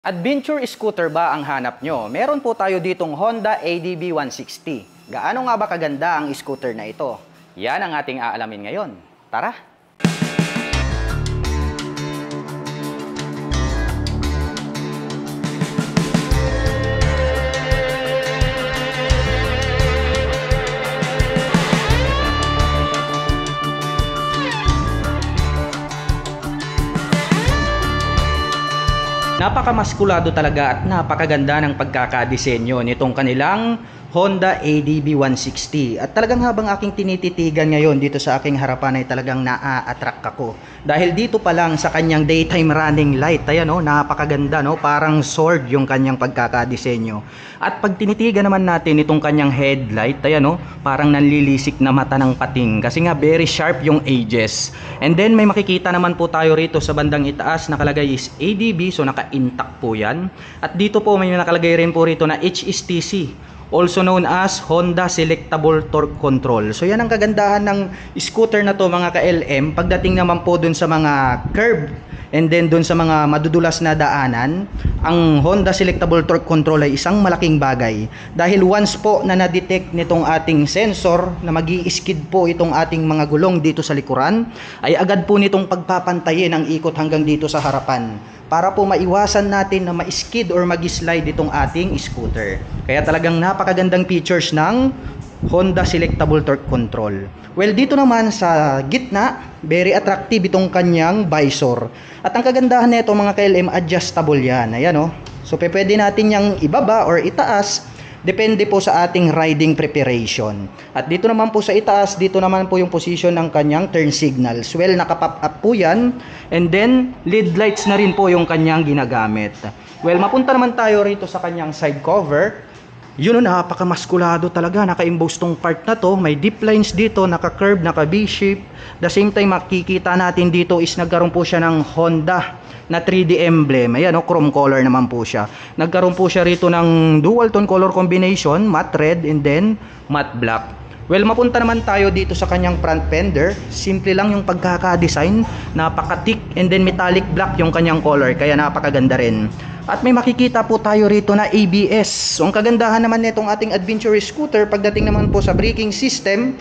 Adventure scooter ba ang hanap nyo? Meron po tayo ditong Honda ADB 160. Gaano nga ba kaganda ang scooter na ito? Yan ang ating aalamin ngayon. Tara! Napakamaskulado talaga at napakaganda ng pagkakadisenyo nitong kanilang Honda ADB 160. At talagang habang aking tinititigan ngayon dito sa aking harapan ay talagang naa-attract ako. Dahil dito pa lang sa kanyang daytime running light, ayan napakaganda parang sword yung kanyang pagkakadisenyo. At pag tinitigan naman natin itong kanyang headlight, ayan parang nanlilisik na mata ng pating kasi nga very sharp yung edges. And then may makikita naman po tayo rito sa bandang itaas, nakalagay is ADB, so naka-intact po yan. At dito po may nakalagay rin po rito na HSTC, also known as Honda Selectable Torque Control. So yan ang kagandahan ng scooter na to mga ka-LM. Pagdating naman po dun sa mga curve and then dun sa mga madudulas na daanan, ang Honda Selectable Torque Control ay isang malaking bagay. Dahil once po na na-detect nitong ating sensor na magi-skid po itong ating mga gulong dito sa likuran, ay agad po nitong pagpapantayin ang ikot hanggang dito sa harapan, para po maiwasan natin na ma-skid or mag-slide itong ating scooter. Kaya talagang napakagandang features ng Honda Selectable Torque Control. Well, dito naman sa gitna, very attractive itong kanyang visor. At ang kagandahan nito mga ka-LM, adjustable yan. Ayan So pwede natin yang ibaba or itaas, depende po sa ating riding preparation. At dito naman po sa itaas, dito naman po yung position ng kanyang turn signals. Well, naka-pop up po yan. And then, LED lights na rin po yung kanyang ginagamit. Well, mapunta naman tayo rito sa kanyang side cover. Yun napakamaskulado talaga. Naka-emboss tong part na to. May deep lines dito, naka-curve, naka-V-shape. The same time, makikita natin dito is nagkaroon po siya ng Honda na 3D emblem. Ayan chrome color naman po siya. Nagkaroon po siya rito ng dual tone color combination, matte red and then matte black. Well, mapunta naman tayo dito sa kanyang front fender. Simple lang yung pagkaka-design, napaka-thick and then metallic black yung kanyang color, kaya napakaganda rin. At may makikita po tayo rito na ABS. So ang kagandahan naman nitong ating adventure scooter, pagdating naman po sa braking system,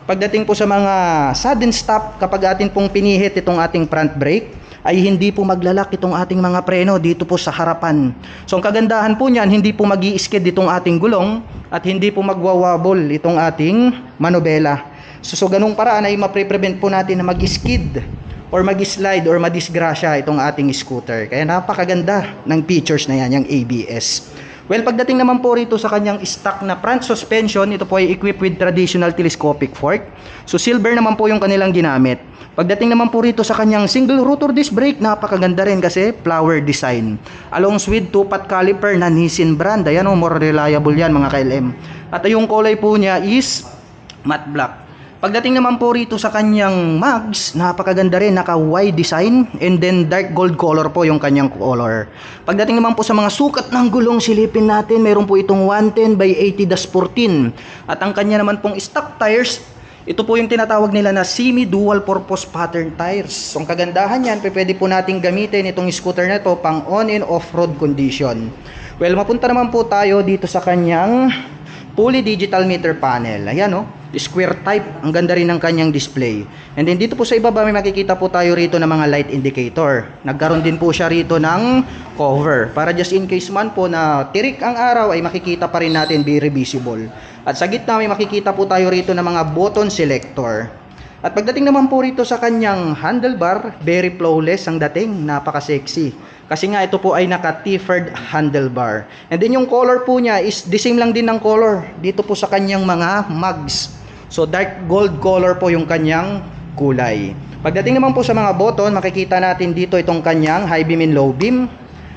pagdating po sa mga sudden stop, kapag atin pong pinihit itong ating front brake, ay hindi po maglalak itong ating mga preno dito po sa harapan. So ang kagandahan po niyan, hindi po magi-skid itong ating gulong at hindi po magwawabol itong ating manobela. So ganung paraan ay mapre-prevent po natin na mag-skid or mag-slide or madisgrasya itong ating scooter. Kaya napakaganda ng features na yan, yung ABS. Well, pagdating naman po rito sa kanyang stock na front suspension, ito po ay equipped with traditional telescopic fork. So silver naman po yung kanilang ginamit. Pagdating naman po rito sa kanyang single rotor disc brake, napakaganda rin kasi flower design. Along with 2-pot caliper na Nissin brand. Ayan more reliable yan mga ka-LM. At yung kulay po niya is matte black. Pagdating naman po rito sa kanyang mags, napakaganda rin, naka-Y design and then dark gold color po yung kanyang color. Pagdating naman po sa mga sukat ng gulong, silipin natin, meron po itong 110 by 80-14. At ang kanya naman pong stock tires, ito po yung tinatawag nila na semi-dual purpose pattern tires. So ang kagandahan yan, pwede po nating gamitin itong scooter na to pang on and off-road condition. Well, mapunta naman po tayo dito sa kanyang fully digital meter panel. Ayan square type, ang ganda rin ng kanyang display. And then dito po sa ibaba may makikita po tayo rito ng mga light indicator. Nagkaroon din po siya rito ng cover para just in case man po na tirik ang araw ay makikita pa rin natin, very visible. At sa gitna may makikita po tayo rito ng mga button selector. At pagdating naman po rito sa kanyang handlebar, very flawless ang dating, napaka-sexy. Kasi nga ito po ay naka-tapered handlebar. And then yung color po niya is the same lang din ng color dito po sa kanyang mga mugs. So dark gold color po yung kanyang kulay. Pagdating naman po sa mga button, makikita natin dito itong kanyang high beam and low beam,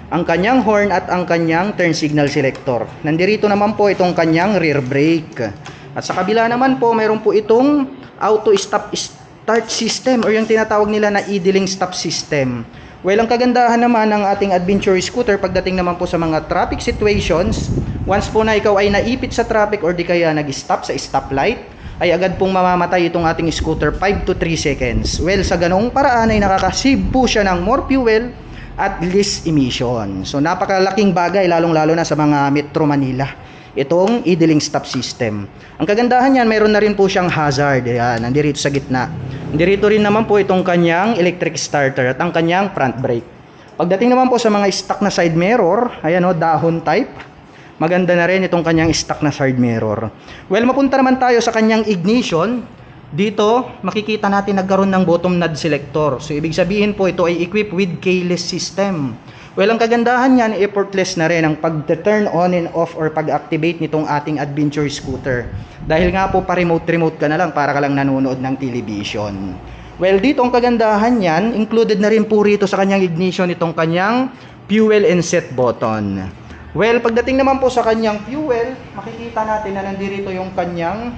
ang kanyang horn at ang kanyang turn signal selector. Nandirito naman po itong kanyang rear brake. At sa kabila naman po, mayroon po itong auto stop start system or yung tinatawag nila na idling stop system. Well, ang kagandahan naman ng ating adventure scooter, pagdating naman po sa mga traffic situations, once po na ikaw ay naipit sa traffic or di kaya nag-stop sa stoplight, ay agad pong mamamatay itong ating scooter 5 to 3 seconds. Well, sa ganong paraan ay nakaka-save po siya ng more fuel at least emission. So napakalaking bagay lalong-lalo na sa mga Metro Manila itong idling stop system. Ang kagandahan niyan, mayroon na rin po siyang hazard. Ayan, nandirito sa gitna. Nandirito rin naman po itong kanyang electric starter at ang kanyang front brake. Pagdating naman po sa mga stock na side mirror, ayan o, dahon type. Maganda na rin itong kanyang stock na side mirror. Well, mapunta naman tayo sa kanyang ignition. Dito, makikita natin nagkaroon ng bottom nod selector. So, ibig sabihin po ito ay equipped with keyless system. Well, ang kagandahan niyan, effortless na rin ang pag-turn on and off or pag-activate nitong ating adventure scooter. Dahil nga po pa-remote ka na lang para ka lang nanonood ng television. Well, dito ang kagandahan niyan, included na rin po rito sa kanyang ignition itong kanyang fuel and set button. Well, pagdating naman po sa kanyang fuel, makikita natin na nandirito yung kanyang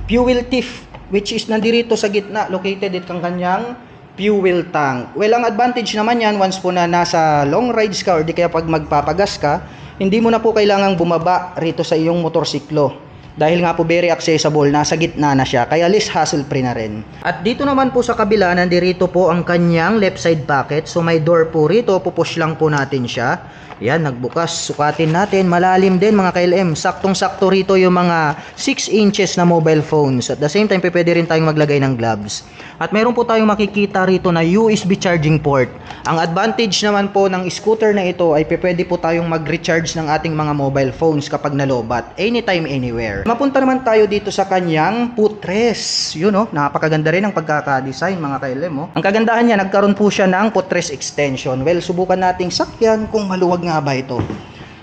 fuel tiff, which is nandirito sa gitna, located itong kanyang fuel tank. Well, ang advantage naman yan, once po na nasa long rides ka or di kaya pag magpapagas ka, hindi mo na po kailangang bumaba rito sa iyong motorsiklo. Dahil nga po very accessible, nasa gitna na siya, kaya less hassle free na rin. At dito naman po sa kabila, nandirito po ang kanyang left side pocket. So may door po rito, pupush lang po natin siya. Yan, nagbukas, sukatin natin, malalim din mga KLM. Saktong-sakto rito yung mga 6 inches na mobile phones. At the same time, pwede rin tayong maglagay ng gloves. At meron po tayong makikita rito na USB charging port. Ang advantage naman po ng scooter na ito ay pwede po tayong mag-recharge ng ating mga mobile phones kapag nalobat, anytime, anywhere. Mapunta naman tayo dito sa kanyang footrest. Yun oh, napakaganda rin ang pagkaka-design mga KLM oh. Ang kagandahan niya, nagkaroon po siya ng footrest extension. Well, subukan nating sakyan kung maluwag nga ba ito.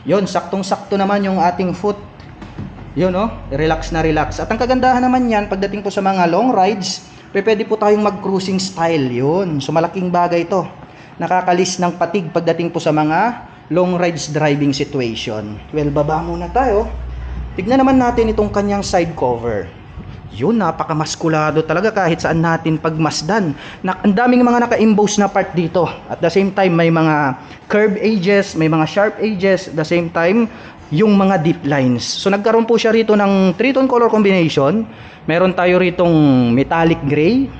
Yun, saktong-sakto naman yung ating foot. Yun oh, relax na relax. At ang kagandahan naman yan, pagdating po sa mga long rides, pwede po tayong mag-cruising style. Yun, so malaking bagay ito. Nakakalis ng patig pagdating po sa mga long rides driving situation. Well, baba muna tayo. Tignan naman natin itong kanyang side cover. Yun, napakamaskulado talaga kahit saan natin pagmasdan. Ang daming mga naka-emboss na part dito. At the same time, may mga curved edges, may mga sharp edges. At the same time, yung mga deep lines. So nagkaroon po siya rito ng 3-tone color combination. Meron tayo ritong metallic gray,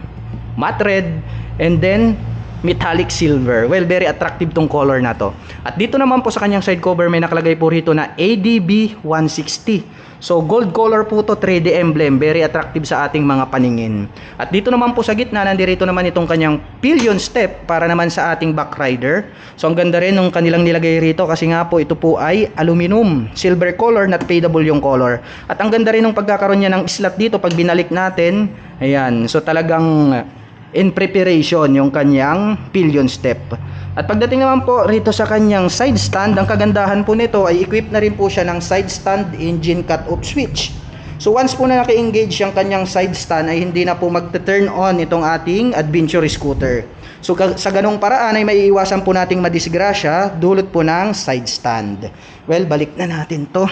matte red, and then metallic silver. Well, very attractive tong color na to. At dito naman po sa kanyang side cover, may nakalagay po rito na ADB 160. So gold color po to, 3D emblem, very attractive sa ating mga paningin. At dito naman po sa gitna, nandirito naman itong kanyang pillion step para naman sa ating back rider. So ang ganda rin ng kanilang nilagay rito kasi nga po ito po ay aluminum, silver color, not fadable yung color. At ang ganda rin ng pagkakaroon niya ng slot dito pag binalik natin. Ayan, so talagang in preparation yung kanyang pillion step. At pagdating naman po rito sa kanyang side stand, ang kagandahan po nito ay equipped na rin po siya ng side stand engine cut-off switch. So once po na naka-engage yung kanyang side stand ay hindi na po mag-turn on itong ating adventure scooter. So sa ganong paraan ay maiiwasan po nating madisgrasya dulot po ng side stand. Well, balik na natin to.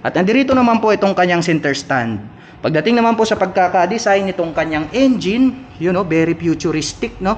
At nandito naman po itong kanyang center stand. Pagdating naman po sa pagkaka-design nitong kanyang engine, you know, very futuristic, no?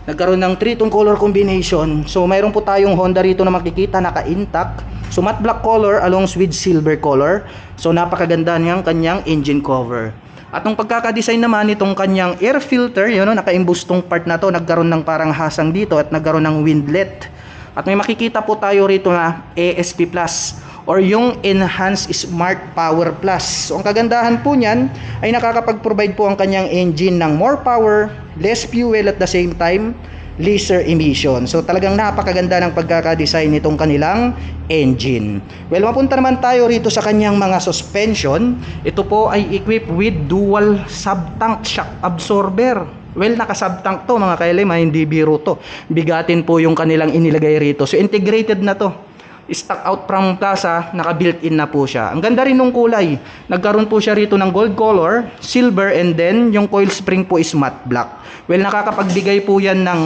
Nagkaroon ng 3-tone color combination. So mayroon po tayong Honda rito na makikita naka-intact. So matte black color along with silver color. So napakaganda niyang kanyang engine cover. At nung pagkaka-design naman itong kanyang air filter, yun, no, naka-imbus tong part na to, nagkaroon ng parang hasang dito at nagkaroon ng windlet. At may makikita po tayo rito na ASP Plus or yung Enhanced Smart Power Plus. So ang kagandahan po niyan ay nakakapag-provide po ang kanyang engine ng more power, less fuel at the same time, lesser emission. So talagang napakaganda ng pagkaka-design nitong kanilang engine. Well, mapunta naman tayo rito sa kanyang mga suspension. Ito po ay equipped with dual sub-tank shock absorber. Well, naka-sub-tank to mga KLM, hindi biro to. Bigatin po yung kanilang inilagay rito. So integrated na to. Stock out from Plaza, naka-built-in na po siya. Ang ganda rin nung kulay. Nagkaroon po siya rito ng gold color, silver, and then yung coil spring po is matte black. Well, nakakapagbigay po yan ng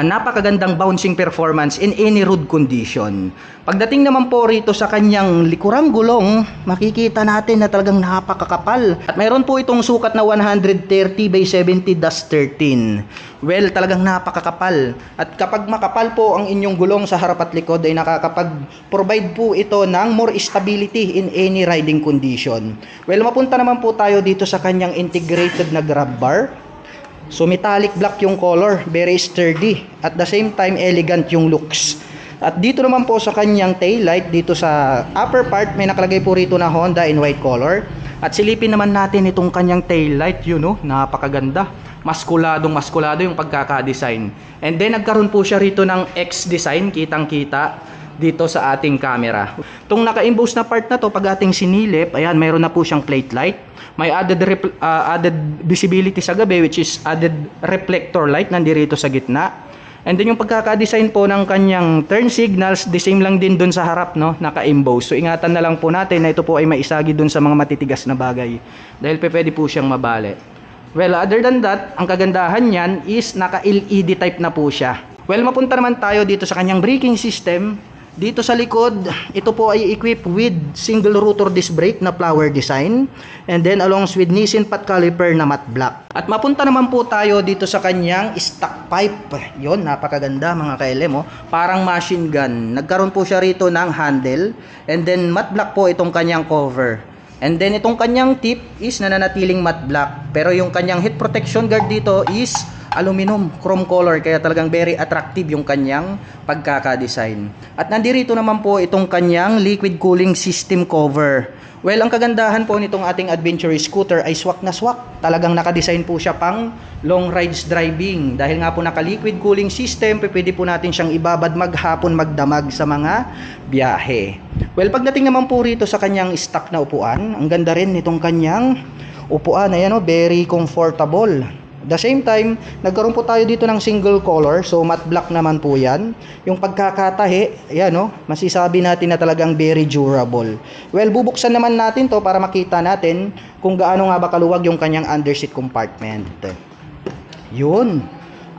napakagandang bouncing performance in any road condition. Pagdating naman po rito sa kanyang likurang gulong, makikita natin na talagang napakakapal. At mayroon po itong sukat na 130/70-13. Well, talagang napakakapal. At kapag makapal po ang inyong gulong sa harap at likod ay nakakapag-provide po ito ng more stability in any riding condition. Well, mapunta naman po tayo dito sa kanyang integrated na grab bar. So metallic black yung color, very sturdy. At the same time, elegant yung looks. At dito naman po sa kanyang taillight, dito sa upper part, may nakalagay po rito na Honda in white color. At silipin naman natin itong kanyang taillight, yun oh, napakaganda. Maskulado yung pagkaka-design. And then nagkaroon po siya rito ng X design, kitang-kita dito sa ating camera. Itong naka-emboss na part na to, pag ating sinilip, ayan, mayroon na po siyang plate light. May added visibility sa gabi, which is added reflector light nandirito sa gitna. And then yung pagkaka-design po ng kanyang turn signals, the same lang din dun sa harap, no, naka-emboss. So ingatan na lang po natin na ito po ay maisagi dun sa mga matitigas na bagay. Dahil pwede po siyang mabali. Well, other than that, ang kagandahan niyan is naka-LED type na po siya. Well, mapunta naman tayo dito sa kanyang braking system. Dito sa likod, ito po ay equipped with single rotor disc brake na flower design. And then along with Nissin Pat caliper na matte black. At mapunta naman po tayo dito sa kanyang stock pipe. Yon, napakaganda mga ka-LM, oh. Parang machine gun. Nagkaroon po siya rito ng handle. And then matte black po itong kanyang cover. And then itong kanyang tip is nananatiling matte black. Pero yung kanyang heat protection guard dito is aluminum chrome color, kaya talagang very attractive yung kanyang pagkaka-design. At nandirito naman po itong kanyang liquid cooling system cover. Well, ang kagandahan po nitong ating adventure scooter ay swak na swak. Talagang nakadesign po siya pang long rides driving. Dahil nga po naka-liquid cooling system, pwede po natin siyang ibabad maghapon magdamag sa mga biyahe. Well, pagdating naman po rito sa kanyang stock na upuan, ang ganda rin nitong kanyang upuan. Ayan, oh, very comfortable. The same time, nagkaroon po tayo dito ng single color. So matte black naman po yan. Yung pagkakatahi, ayan, no, masisabi natin na talagang very durable. Well, bubuksan naman natin to para makita natin kung gaano nga ba kaluwag yung kanyang underseat compartment. Yun,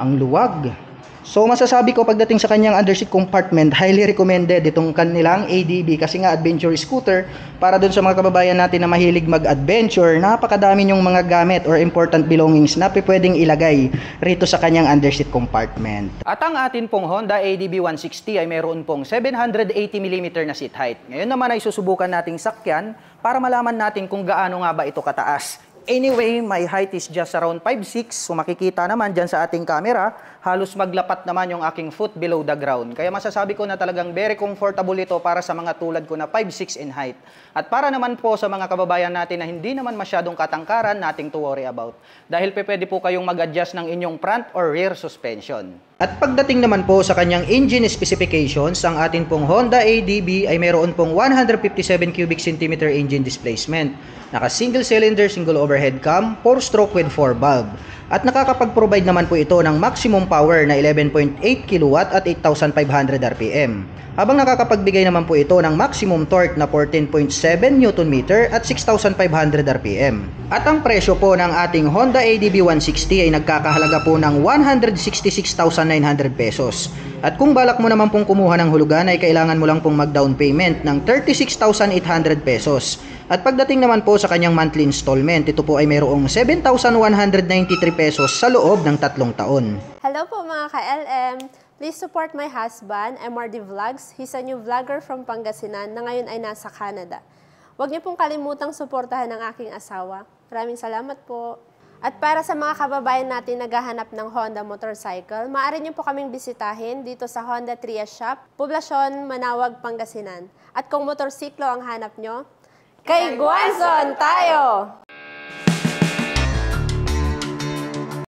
ang luwag. So masasabi ko pagdating sa kanyang underseat compartment, highly recommended itong kanilang ADB kasi nga adventure scooter. Para dun sa mga kababayan natin na mahilig mag-adventure, napakadami yung mga gamit or important belongings na pwedeng ilagay rito sa kanyang underseat compartment. At ang atin pong Honda ADB 160 ay mayroon pong 780mm na seat height. Ngayon naman ay susubukan nating sakyan para malaman natin kung gaano nga ba ito kataas. Anyway, my height is just around 5'6". So makikita naman dyan sa ating camera, halos maglapat naman yung aking foot below the ground. Kaya masasabi ko na talagang very comfortable ito para sa mga tulad ko na 5'6" in height. At para naman po sa mga kababayan natin na hindi naman masyadong katangkaran, nothing to worry about. Dahil pwede po kayong mag-adjust ng inyong front or rear suspension. At pagdating naman po sa kanyang engine specifications, ang atin pong Honda ADB ay mayroon pong 157 cubic centimeter engine displacement. Naka single cylinder, single overhead cam, 4-stroke with 4 valve. At nakakapag-provide naman po ito ng maximum power na 11.8 kW at 8,500 RPM. Habang nakakapagbigay naman po ito ng maximum torque na 14.7 Nm at 6,500 RPM. At ang presyo po ng ating Honda ADB 160 ay nagkakahalaga po ng 166,900 pesos. At kung balak mo naman pong kumuha ng hulugan ay kailangan mo lang pong mag-down payment ng 36,800 pesos. At pagdating naman po sa kanyang monthly installment, ito po ay mayroong 7,193 pesos sa loob ng 3 taon. Hello po mga ka-LM! Please support my husband, MRD Vlogs. He's a new vlogger from Pangasinan na ngayon ay nasa Canada. Huwag niyo pong kalimutang suportahan ang aking asawa. Maraming salamat po. At para sa mga kababayan natin naghahanap ng Honda motorcycle, maaari niyo po kaming bisitahin dito sa Honda Trias Shop, Poblacion, Manawag, Pangasinan. At kung motorsiklo ang hanap niyo, kay Guanzon tayo!